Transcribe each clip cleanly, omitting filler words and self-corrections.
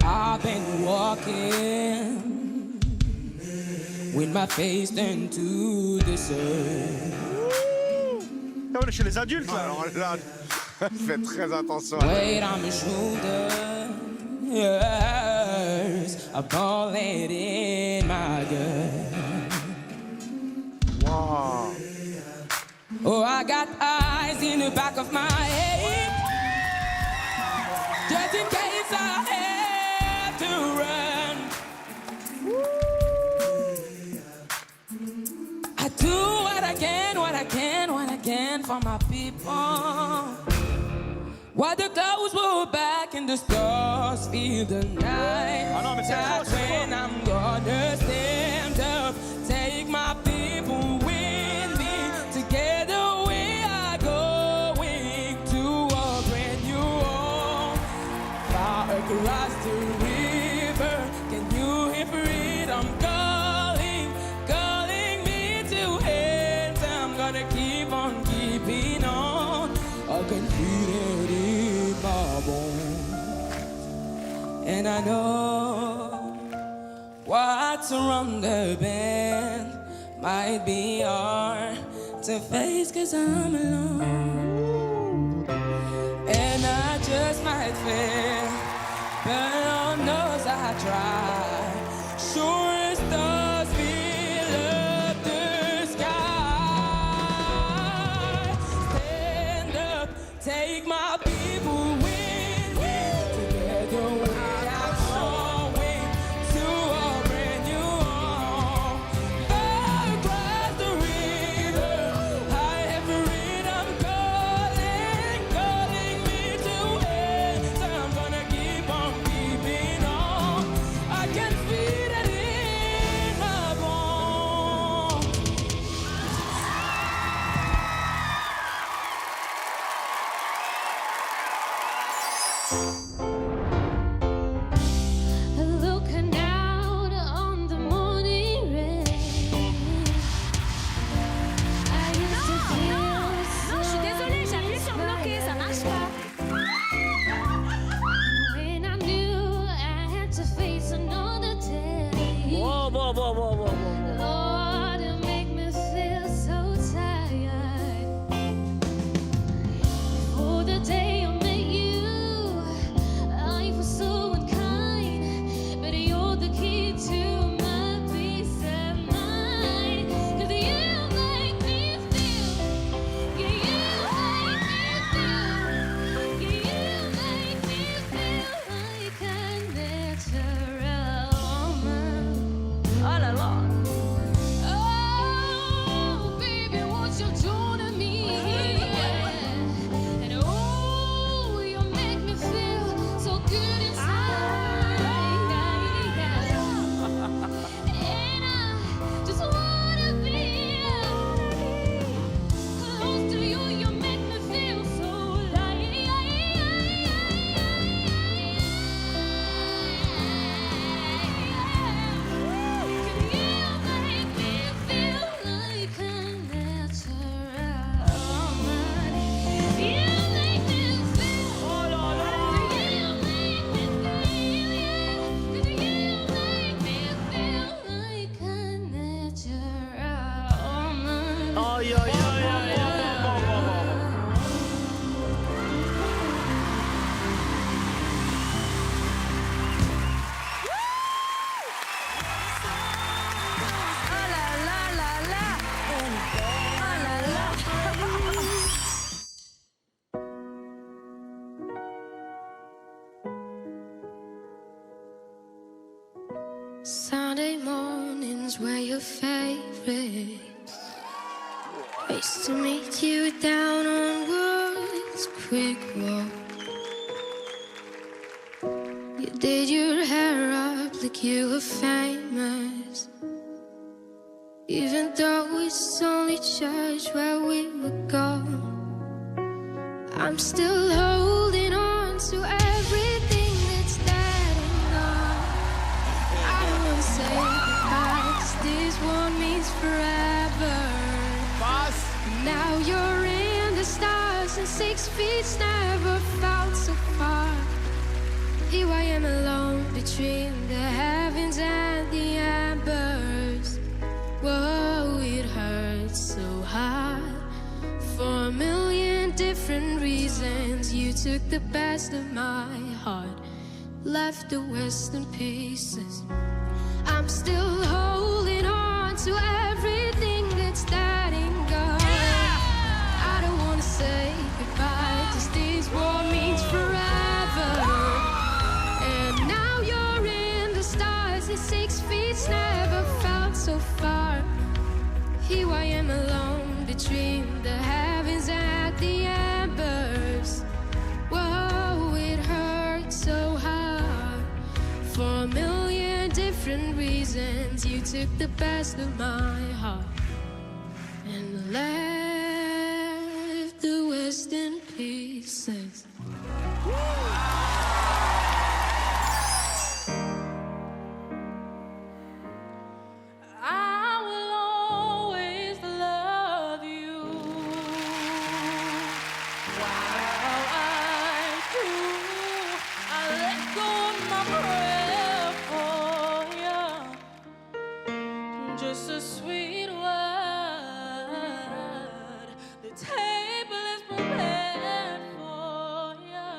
I've been walking with my face turned to the sun. On est chez les adultes là. Alors là, faites très attention. Weight on my shoulders, a bullet in my gut. Wow. Oh, I got eyes in the back of my head, just in case I have to run. I do what I can, what I can, what I can for my people. While the clouds roll back and the stars feel the night, that's when I'm gonna stand up, take my people with me. Together we are going to a brand new home, far across the river. Can you hear freedom calling, calling me to hands? I'm gonna keep on keeping on. I can feel it in my bones, and I know what's around the bend might be hard to face, 'cause I'm alone, and I just might fail, but Lord knows I tried. Sure as stars fill up the sky. Stand up, take my people with me. Together we are going to a brand new home. Far across the river, I have freedom calling, calling me to it. So I'm gonna keep on keeping on. I can feel it in my bones. Looking out on the morning rain, I used to feel Non, je suis désolée, j'ai appuyé sur bloquer, ça marche pas. when I knew I had to face another day. Wow, wow, wow, wow, wow, wow. Lord, it make me feel so tired. For the day I met you, I was so unkind, but you're the key to my peace of mind. 'Cause you make me feel, yeah, you make me feel, yeah, you make me feel like a natural woman. Oh là là. Oh, baby, what you do to me? And oh, you make me feel so good inside. And I just wanna be close to you. You make me feel so light. 'Cause you make me feel like a natural woman. You make me feel. Oh là là. You make me feel, yeah. 'Cause you make me feel like a natural woman. Aïe, aïe, aïe, aïe, aïe. Bon, bon, bon. Oh là là là là. Oh là là. Sunday mornings were your favorite. Used to meet you down on Woods Creek Road. You did your hair up like you were famous, even though it's only church where we would go. I'm still holding on to everything that's dead and gone. I don't wanna say goodbye, 'cause this one means forever. Now you're in the stars and 6 feet never felt so far. Here I am alone between the heavens and the embers. Whoa, it hurts so hard. For a million different reasons, you took the best of my heart, left the rest in pieces. I'm still holding on to everything that's dead and gone. I don't wanna say goodbye, 'cause this war means forever. And now you're in the stars, and 6 feet never felt so far. Here I am alone between the heavens and the embers. Whoa, it hurts so hard. For a million different reasons, you took the best of my heart and left the West in pieces. I will always love you while I'm through. I let go of my breath for you. Just a sweet word. The table is prepared for you.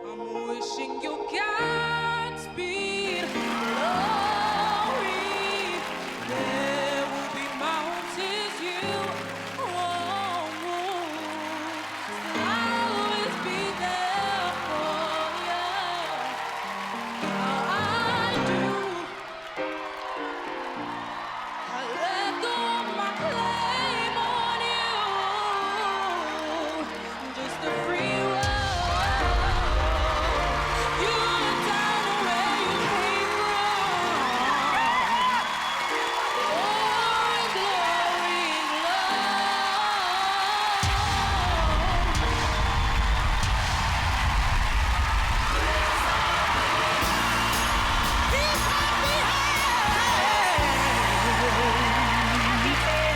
I'm wishing you Godspeed, glory. There will be mountains you won't move. I'll always be there for you. I do. I let go of my claim on you. Just a free world. You look down where you came from. Glory,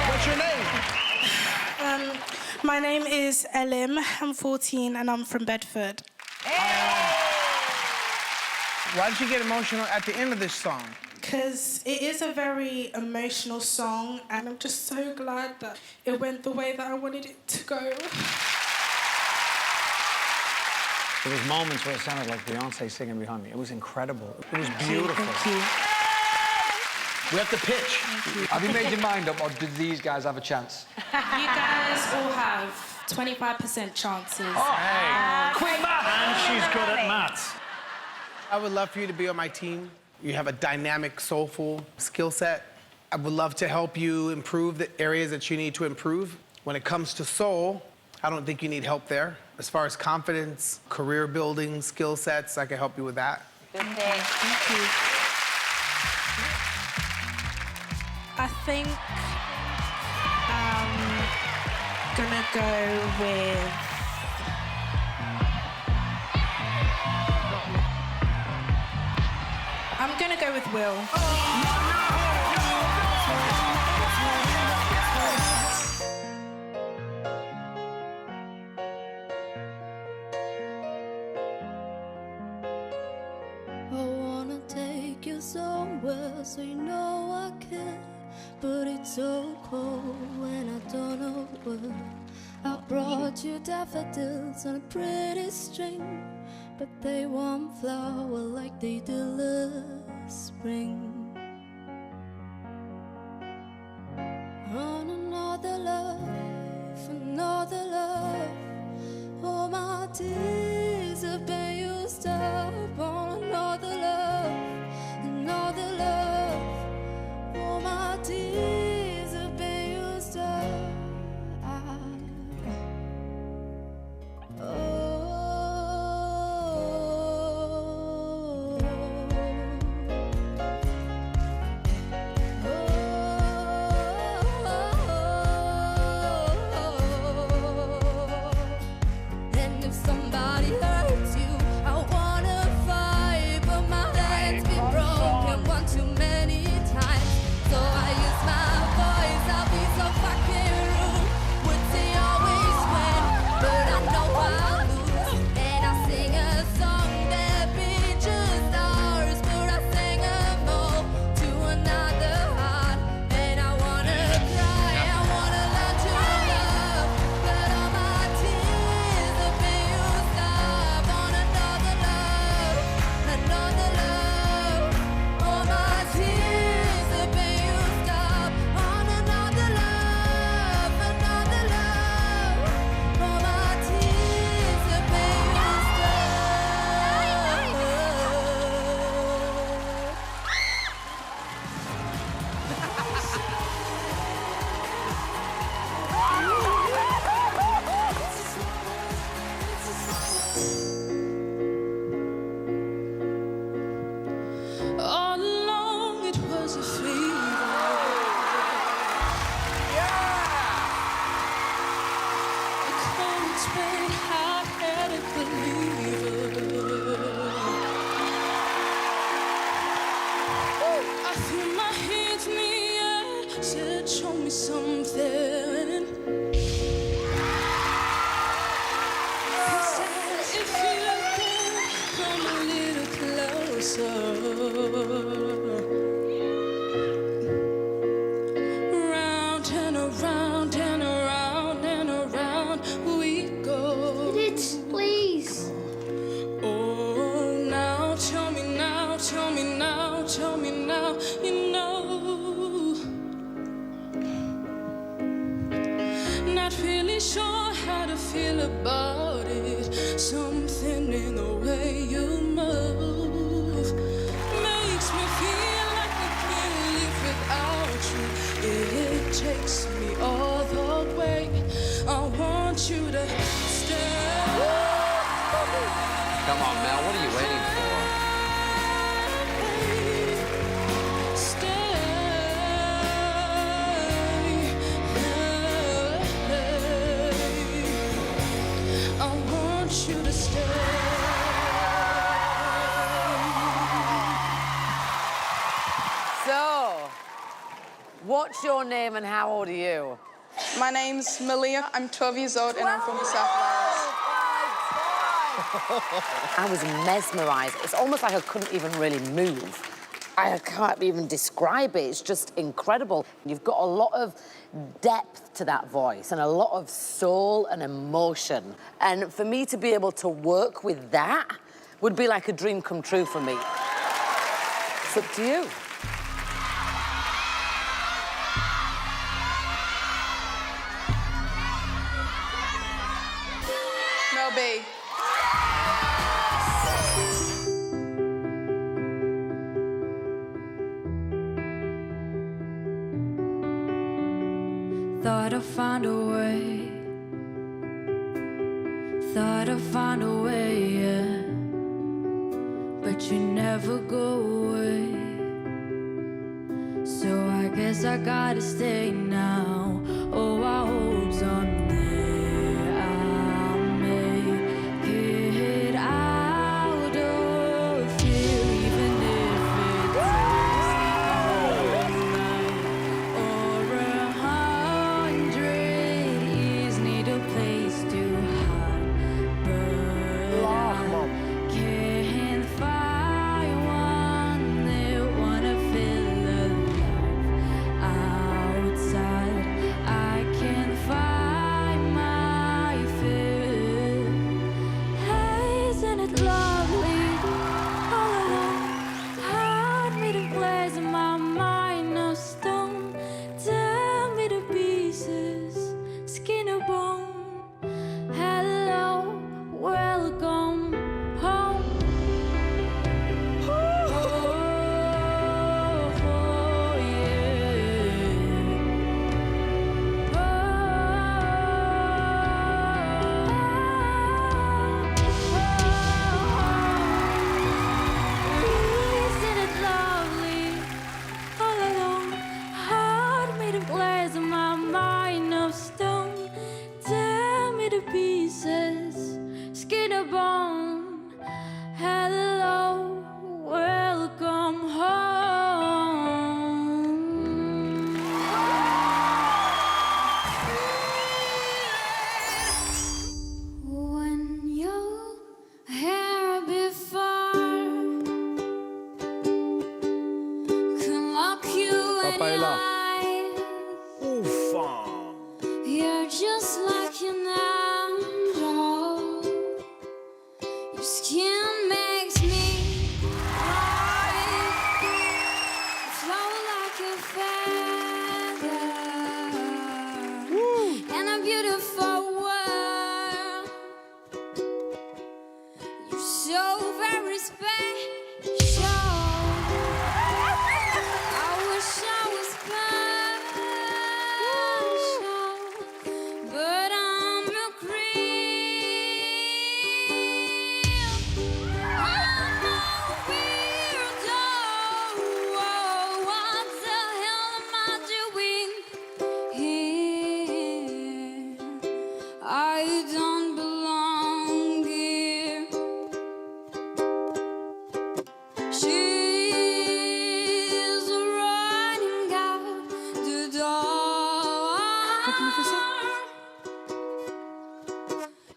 What's your name? My name is Elim. I'm 14 and I'm from Bedford. Why did you get emotional at the end of this song? Because it is a very emotional song and I'm just so glad that it went the way that I wanted it to go. There was moments where it sounded like Beyonce singing behind me. It was incredible. It was beautiful. Thank you. We have to pitch. Have you made your mind up, or did these guys have a chance? You guys all have 25% chances. And she's good at maths. I would love for you to be on my team. You have a dynamic, soulful skill set. I would love to help you improve the areas that you need to improve. When it comes to soul, I don't think you need help there. As far as confidence, career building, skill sets, I can help you with that. Thank you. I think I'm gonna go with... I'm gonna go with Will. I wanna take you somewhere so you know I care, but it's so cold when I don't know where. I brought you daffodils on a pretty string, but they won't flower like they do last spring. On another love, all my tears have been used up. On another love, all my tears have been used up. show me something. If you can come a little closer. Round and around and around and around we go. Please. Oh, now tell me now, tell me now, tell me now, you know. Not really sure how to feel about it. Something in the way you move makes me feel like I can't live without you. It takes me all the way. I want you to stay. Come on, Mel, what are you waiting for? I want you to stay. So, what's your name and how old are you? My name's Malia. I'm 12 years old and I'm from New South Wales. I was mesmerised. It's almost like I couldn't even really move. I can't even describe it. It's just incredible. You've got a lot of depth to that voice and a lot of soul and emotion. And for me to be able to work with that would be like a dream come true for me. It's up to you. Mel B. Thought I'd find a way. Thought I'd find a way, yeah. But you never go away. So I guess I gotta stay now. Oh, I hope someday I'll make it out of here, even if it takes a whole night or 100 years. Need a place to hide, but I can't find one that wanna feel alive outside.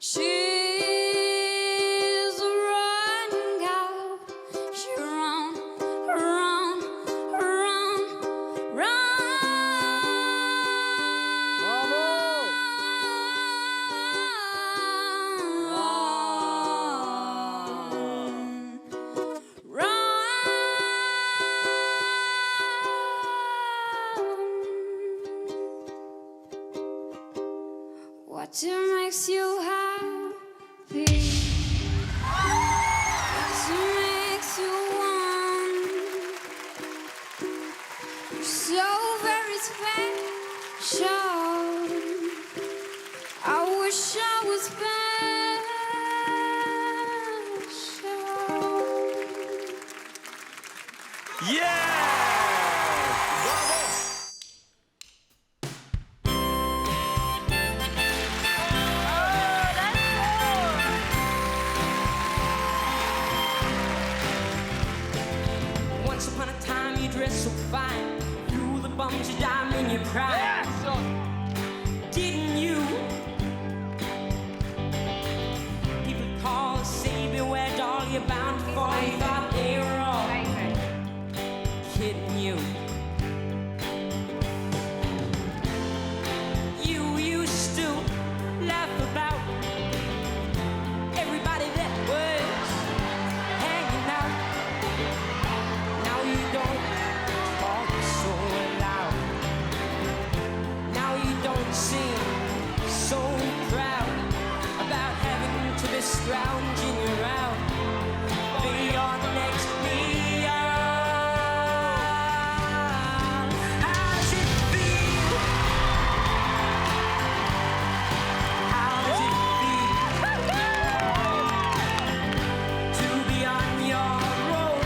She's a running gal. She run, run, run, what makes you happy? What makes you want? You're so very special. I wish I was special. Yeah! Once upon a time you dressed so fine. Through the bumps you died in your prime. Didn't you? People call, say beware, doll, you're bound to fall. You thought they were all kidding you. You used to laugh about everybody that was hanging out. Now you don't talk so loud. Now you don't seem so proud about having to be scrounging around for your next meal. How does it feel? How does it feel to be on your road?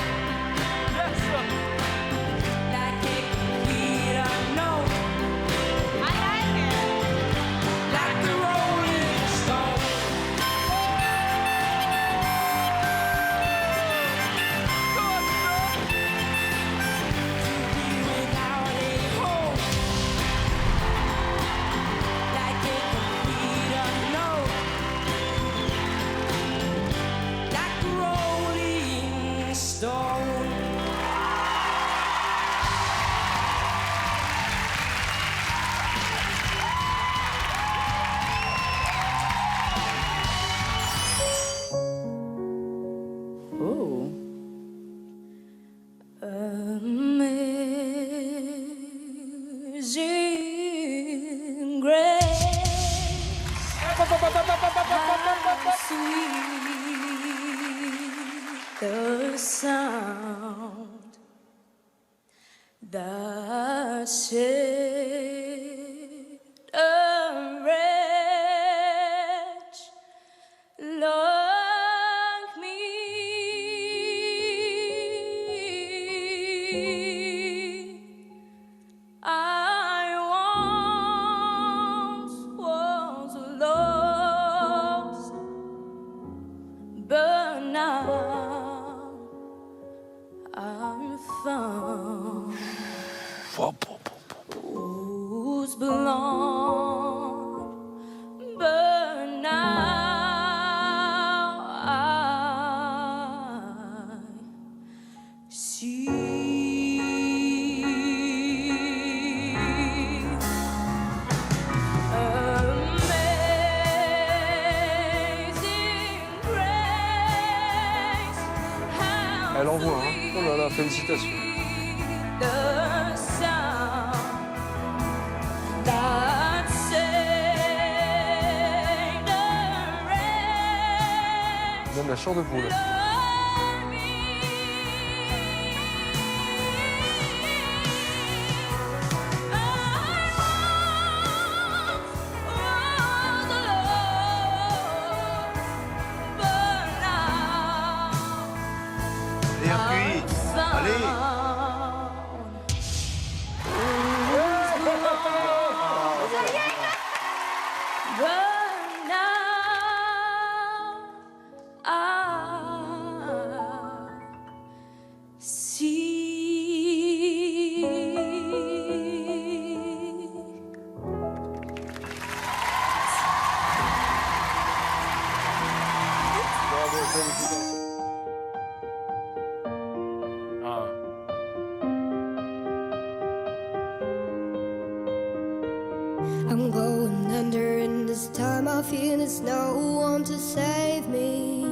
Like a complete unknown. I like it. Like the Rolling Stone. To be without a home. Like a complete unknown. Like the Rolling Stone. Ooh. Amazing grace, how sweet the sound that saved a wretch like me. I once was lost, but now I'm found. Who's blonde, but now I see. Amazing grace, how Elle envoie, hein. Oh là là, félicitations. the sound that saved a wretch Même la chair de poule. like me. I once was lost, but now Et appuie. Allez. But now I I'm going under, and this time I feel there's no one to save me.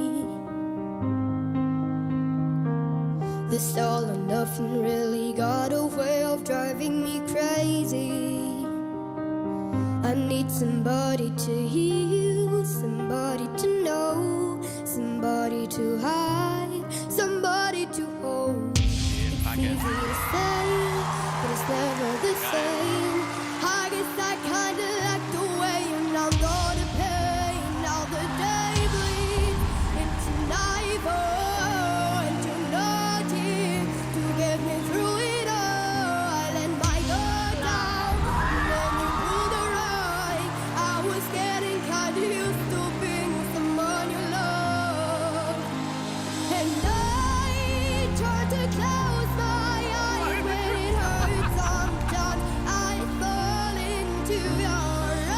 This all or nothing really got a way of driving me crazy. I need somebody to heal, somebody to know, somebody to hide, somebody to hold. It's easy to say, but it's never the same. I guess I kinda like the way you now know the pain. Now the day bleeds into nightfall, and you're not here to get me through it all. I let my guard down, and then you pulled the rug. I was getting kinda used to being with someone you love, and I tried to close my eyes when it hurts. Sometimes I fall into your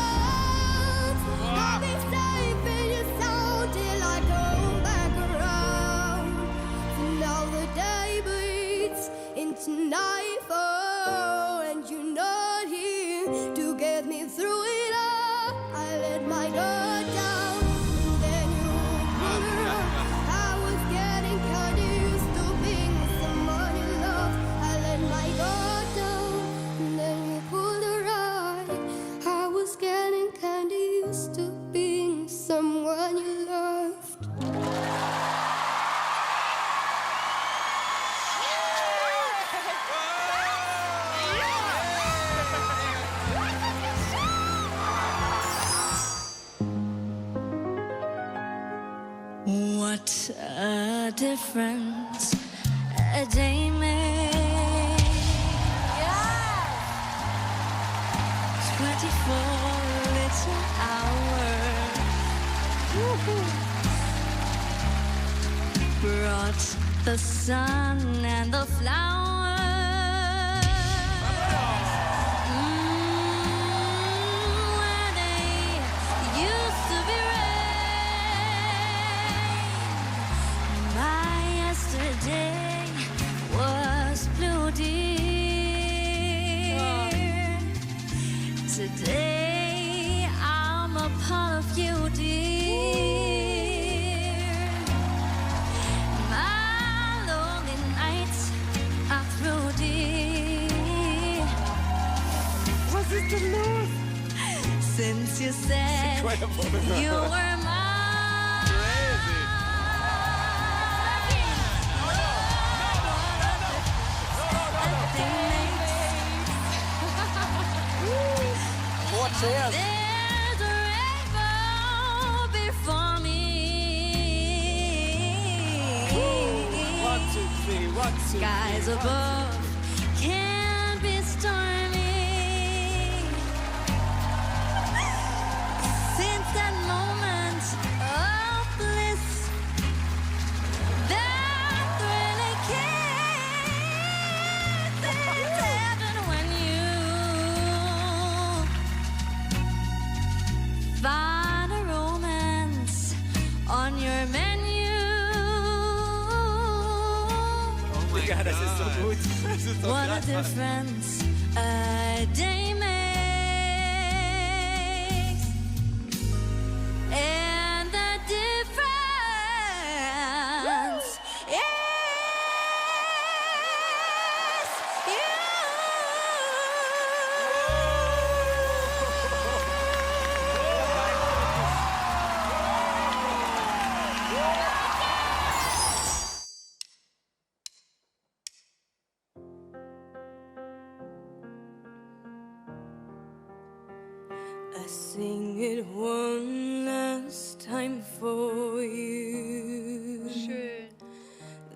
arms. I'll be safe in your sound till I come back around. So now the day bleeds into nightfall, and you're not here to get me through it all. I let my guard down, and then you pulled the rug. I was getting kinda used to being with someone you love. I let my guard down, and then you pulled the rug. I was getting kinda used to being someone you loved. What a difference a day makes. 24 little hours brought the sun and the flowers. Where they used to be rain. My yesterday was blue, dear. Today I'm a part of you, dear. My lonely nights are through, dear. Was it the love? Since you said you were mine. Cheers. There's a rainbow before me. 1, 2, 3, 1, 2, 3. Skies above can be stormy. Since that moment of bliss, that thrilling kiss is heaven when you find a romance on your menu. Oh my God, das ist so gut. Das ist so What a krass. difference a day makes. And the difference is you. I sing it one last time for you. Schön.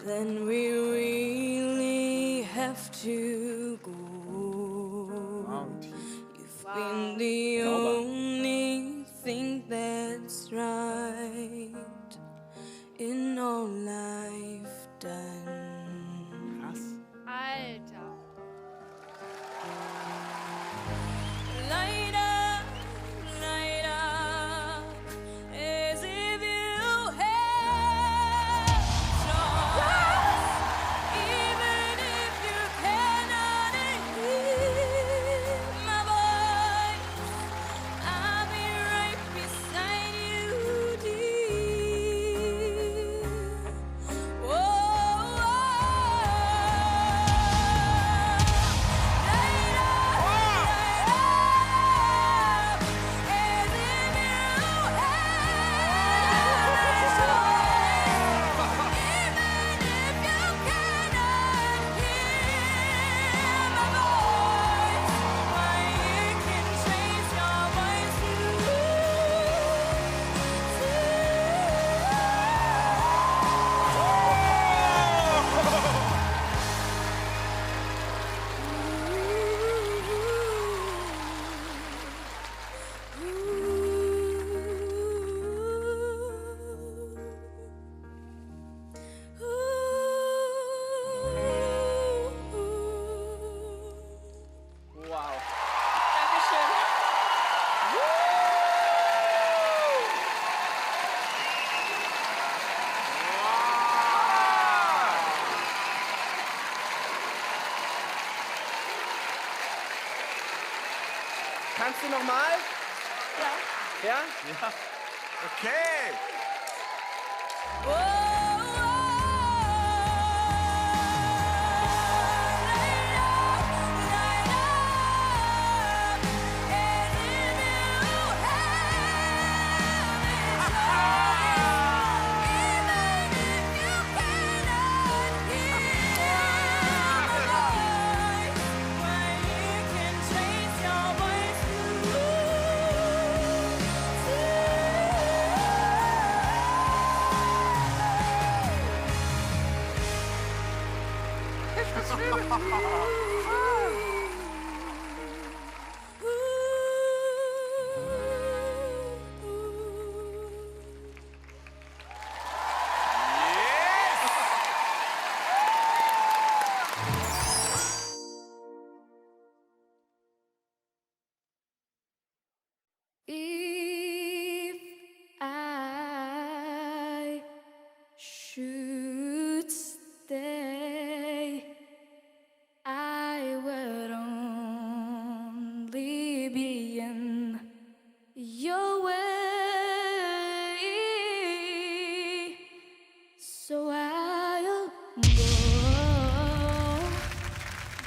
Then we really have to go. You've been the only thing that's right in all I've done. Krass. Alter. Light up, as if you had trust. Even if you cannot hear my voice, du nochmal? Ja. Ja? Ja. Okay. If I should stay, I would only be in your way. So I'll go,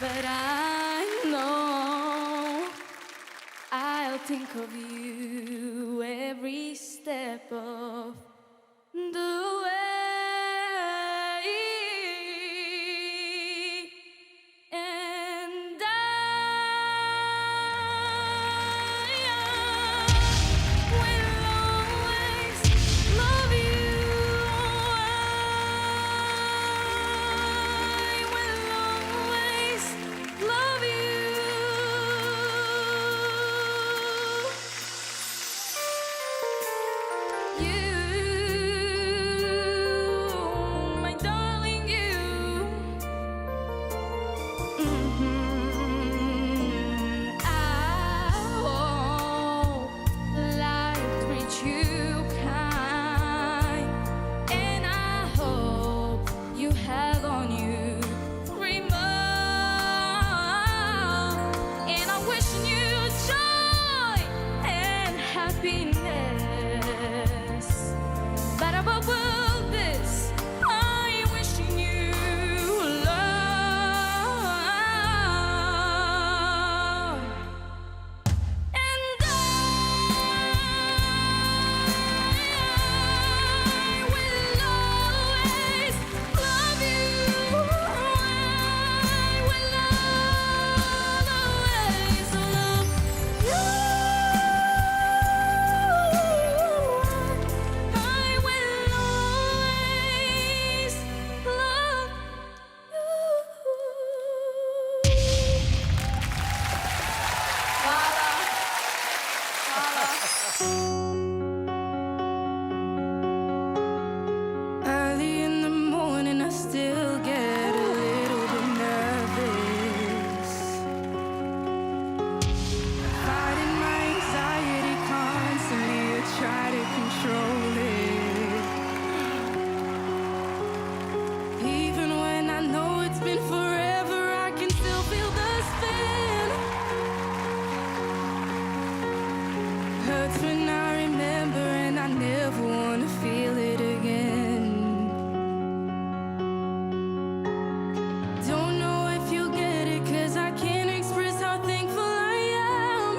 but I know I'll think of you every step of the way. And I will always love you. I will always love you. My darling, you. I hope life treats you kind, and I hope you have on you 3 months, and I'm wishing you joy and happiness. But above all this, I'm wishing you love. And I will always love you. I will always love you. I will always love Early in the morning, I still get a little bit nervous. Fighting my anxiety constantly, I try to control it. Even when I know it's been forever, I can still feel the spin. Hurts when I remember, and I never wanna feel it again. Don't know if you'll get it, 'cause I can't express how thankful I am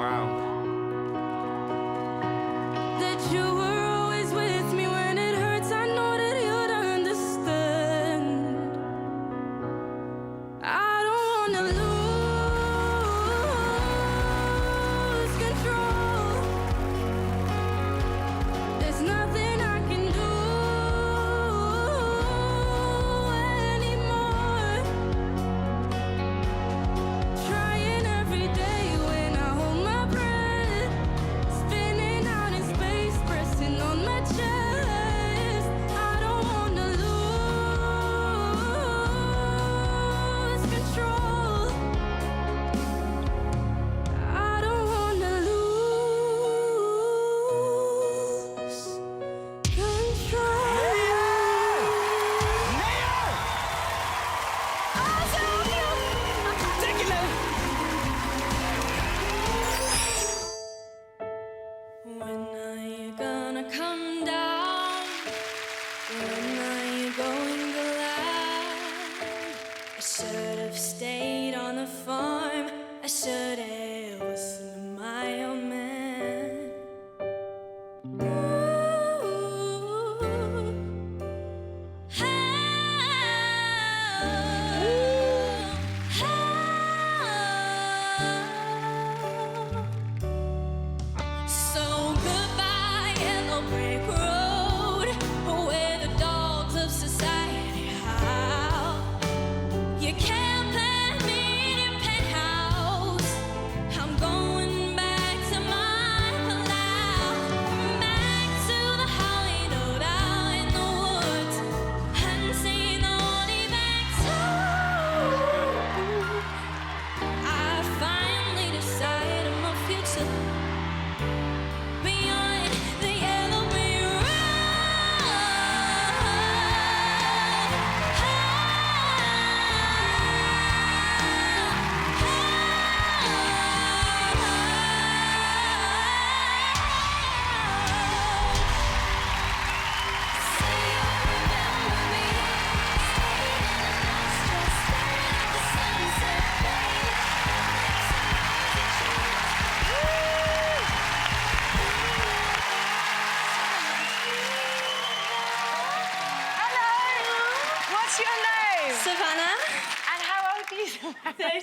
Wow. that you were always with me when it hurts. I know that you'd understand. I don't wanna lose control. There's nothing I can do anymore. Trying every day when I hold my breath, spinning out in space, pressing on my chest. I don't wanna lose control. I don't wanna lose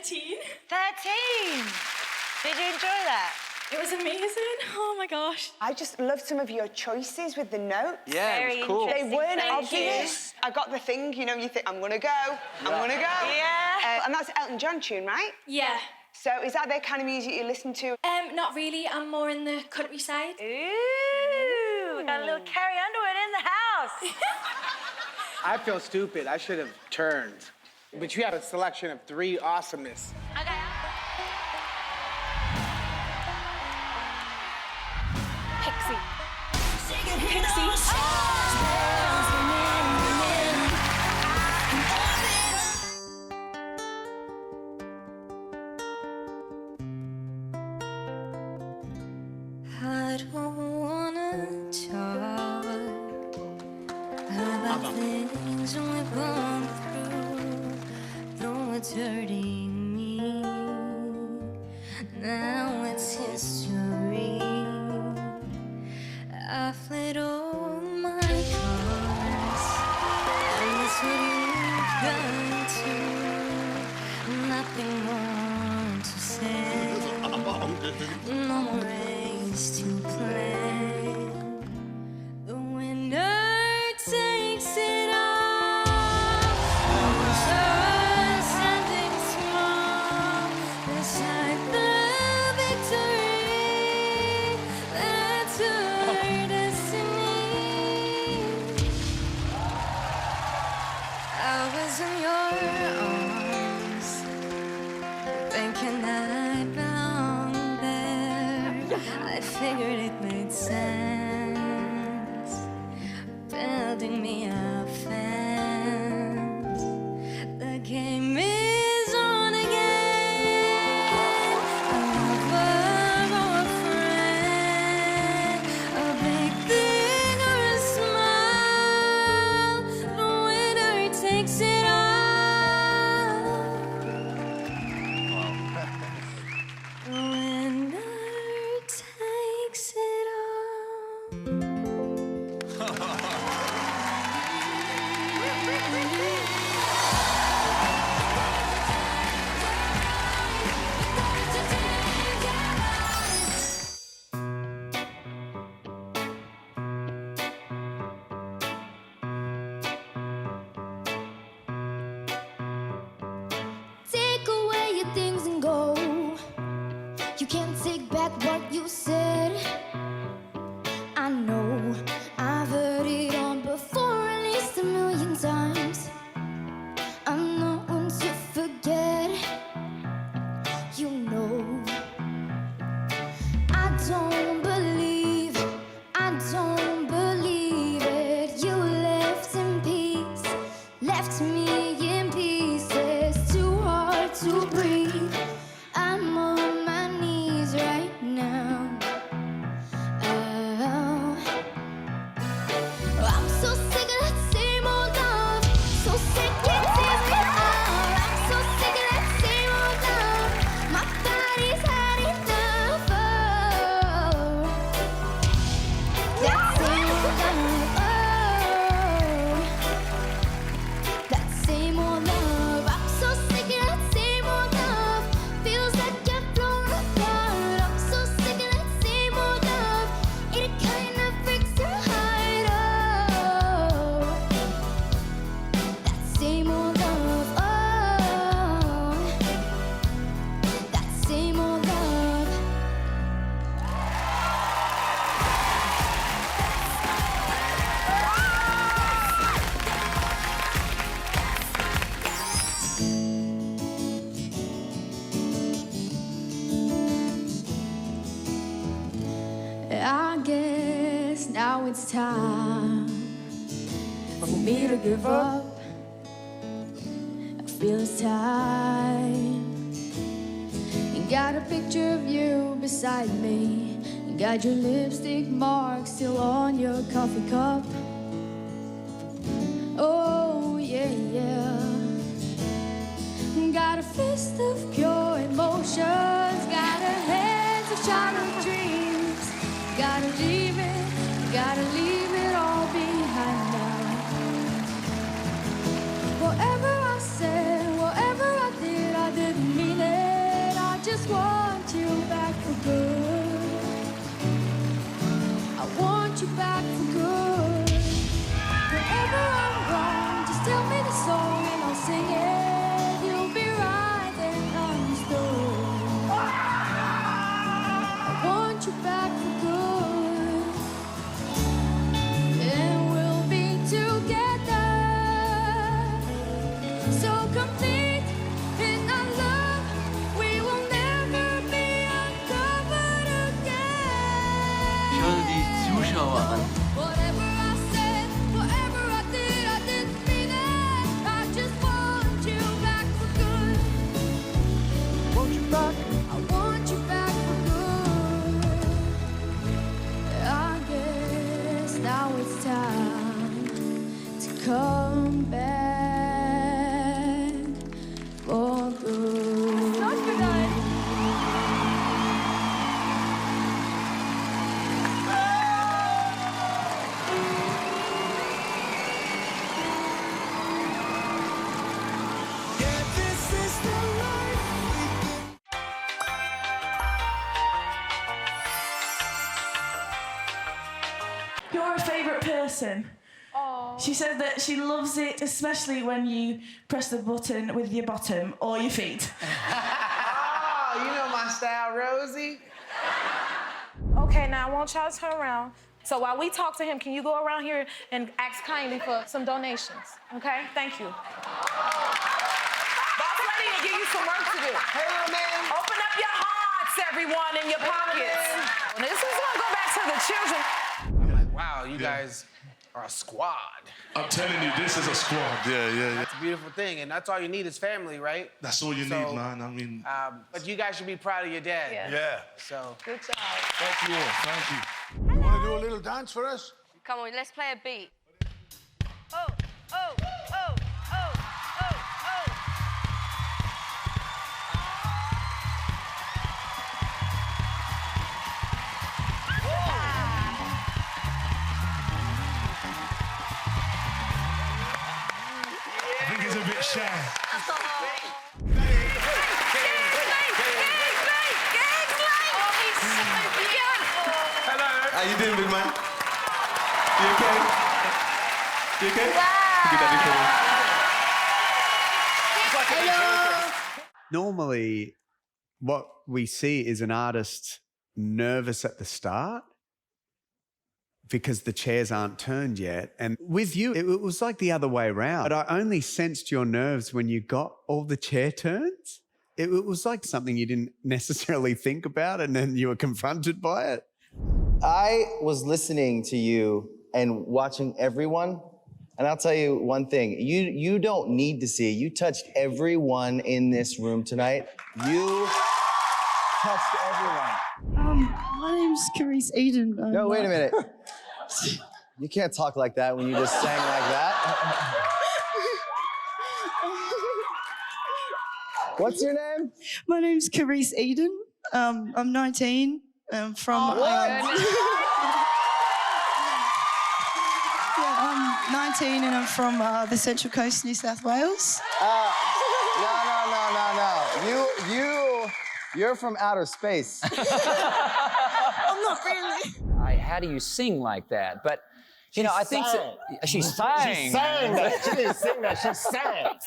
13. 13! Did you enjoy that? It was amazing. Oh my gosh. I just loved some of your choices with the notes. Yeah, it was cool. They weren't Thank obvious. I got the thing, you know, you think, I'm gonna go, I'm gonna go. Yeah. And that's Elton John tune, right? Yeah. So is that the kind of music you listen to? Not really. I'm more in the countryside. Ooh, we got a little Carrie Underwood in the house. I feel stupid. I should have turned. But you have a selection of 3 awesomeness. Okay. Pixie. Pixie. I don't wanna talk about things we've gone through, though it's hurting me. Now it's history. I've played all my cards, and that's what you've done too. Nothing more to say, no more race to play. The winner takes it all. Just standing strong beside the victory. That's our destiny. I was in your arms, thinking I belonged there. I figured it made sense, building me a fence. The game is on again. A lover or a friend, a big thing or a smile. The winner takes it all. The winner takes it Take away your things and go. You can't take back what you said. I know I've heard it all before, at least a million times. I'm not one to forget. You know, I don't believe it. You left in peace, left me in pieces, too hard to breathe. I'm on my knees right now. Oh. I'm so sick of that same old love. So sick it tears me out. I'm so sick of that same old love. My body's had enough of that same old love. That same old love. I'm so sick of that same old love. Feels like you've blown apart. I'm so sick of that same old love. It kind of breaks your heart. Oh, that same old love. Oh, that same old love. I guess now it's time for me to give up. I feel it's time. You got a picture of you beside me. You got your lipstick mark still on your coffee cup. Oh, yeah, yeah. Got a fist of pure emotions. Got a hands of childhood dreams. Gotta leave it all behind now. Whatever I said, whatever I did, I didn't mean it. want you back for good. Wherever I'm wrong, just tell me the song and I'll sing it. You'll be right and understood. I want you back for good. And we'll be together. So complete in our love, we will never be uncovered again. Schau die Zuschauer an. Whatever I said, whatever I didn't mean it. I just want you back for good. Want you back? I want you back for good. I guess now it's time to come back for good. Not good night. You're her favourite person. She said that she loves it, especially when you press the button with your bottom or your feet. Oh, you know my style, Rosie. Okay, now I want y'all to turn around. So while we talk to him, can you go around here and ask kindly for some donations? Okay? Thank you. Boss lady will give you some work to do. Hey, little man. Open up your hearts, everyone, in your pockets. This is gonna go back to the children. I'm like, wow, you guys are a squad. I'm telling you, this is a squad. Yeah. That's a beautiful thing, and that's all you need is family, right? That's all you need, man. I mean... but you guys should be proud of your dad. Yeah. So... Good job. Thank you. You want to do a little dance for us? Come on, let's play a beat. Oh. I think he's a bit shy. How you doing, big man? You okay? You okay? Give that a Normally, what we see is an artist nervous at the start because the chairs aren't turned yet. And with you, it was like the other way around. But I only sensed your nerves when you got all the chair turns. It was like something you didn't necessarily think about and then you were confronted by it. I was listening to you and watching everyone, and I'll tell you one thing. You don't need to see it. You touched everyone in this room tonight. You touched everyone. My name's Carice Eden. No, wait a minute. You can't talk like that when you just sang like that. What's your name? My name's Carice Eden. I'm 19. I'm from... I'm 19 and I'm from the Central Coast, New South Wales. No. You're from outer space. I'm not really. How do you sing like that? But, you know, I think she sang. She sang that. She didn't sing that. She sang.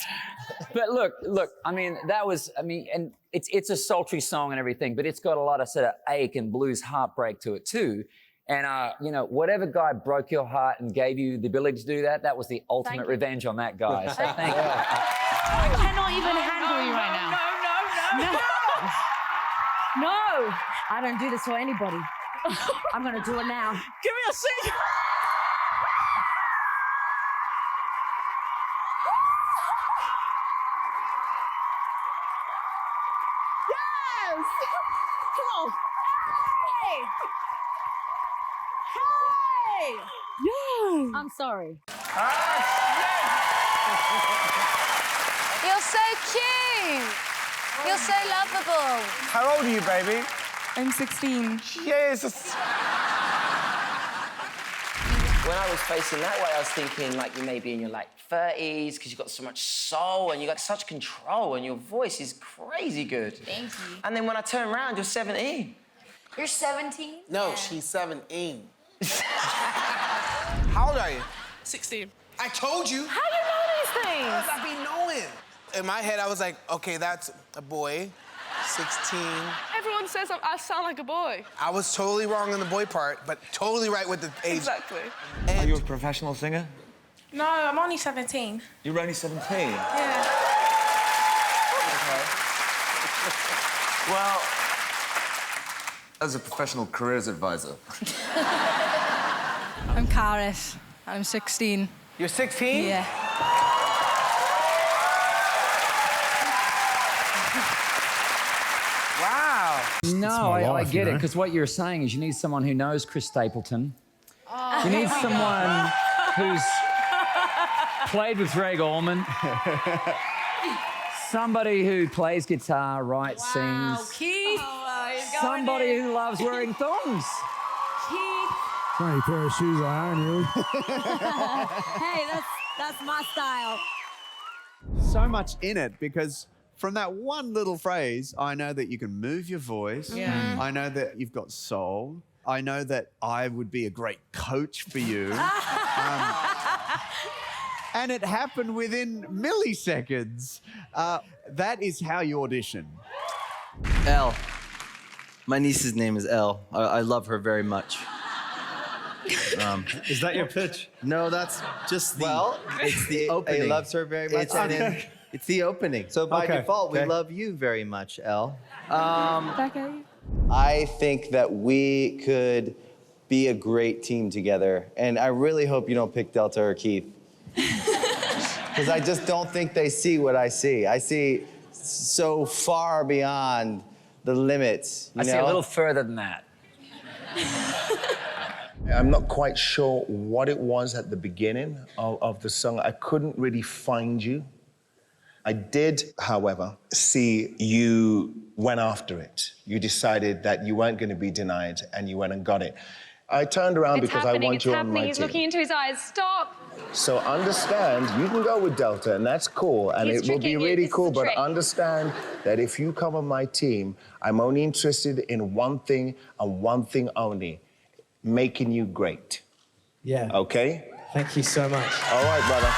But look, I mean, and it's a sultry song and everything, but it's got a lot of sort of ache and blues heartbreak to it too. And, you know, whatever guy broke your heart and gave you the ability to do that, that was the ultimate revenge on that guy. So thank you. I cannot even handle you right now. No, I don't do this for anybody. I'm gonna do it now. Give me a sing. Yes! Come on. Hey! Yeah. I'm sorry. You're so cute. You're so lovable. How old are you, baby? I'm 16. Jesus. When I was facing that way, I was thinking like you may be in your like 30s because you've got so much soul and you got such control and your voice is crazy good. Thank you. And then when I turn around, you're 17. You're 17? No, she's 17. How old are you? 16. I told you. How you know these things? I be knowing. In my head, I was like, okay, that's a boy, 16. Everyone says I sound like a boy. I was totally wrong on the boy part, but totally right with the age. Exactly. Are you a professional singer? No, I'm only 17. You're only 17? Yeah. Okay. Well, as a professional careers advisor. I'm Karis. I'm 16. You're 16? Yeah. Wow. No, I get it, because what you're saying is you need someone who knows Chris Stapleton. Oh. You need someone who's played with Greg Allman. Somebody who plays guitar, writes, sings. Keith. Somebody who loves wearing thongs. Keith. Funny pair of shoes, aren't you? Hey, that's my style. So much in it because from that one little phrase, I know that you can move your voice. Yeah. I know that you've got soul. I know that I would be a great coach for you. And it happened within milliseconds. That is how you audition. Elle. My niece's name is Elle. I love her very much. Is that your pitch? No, that's just the... it's the opening. A loves her very much. It's the opening. So by default, we love you very much, Elle. I think that we could be a great team together. And I really hope you don't pick Delta or Keith. Because I just don't think they see what I see. I see so far beyond the limits. I see a little further than that. I'm not quite sure what it was at the beginning of the song. I couldn't really find you. I did, however, see you went after it. You decided that you weren't going to be denied, and you went and got it. I turned around because I want you on my team. He's looking into his eyes. Stop. So understand, you can go with Delta, and that's cool, and He's it will be tricking you. really This is cool, a but trick. understand that if you come on my team, I'm only interested in one thing and one thing only, making you great. Yeah. Okay? Thank you so much. All right, brother.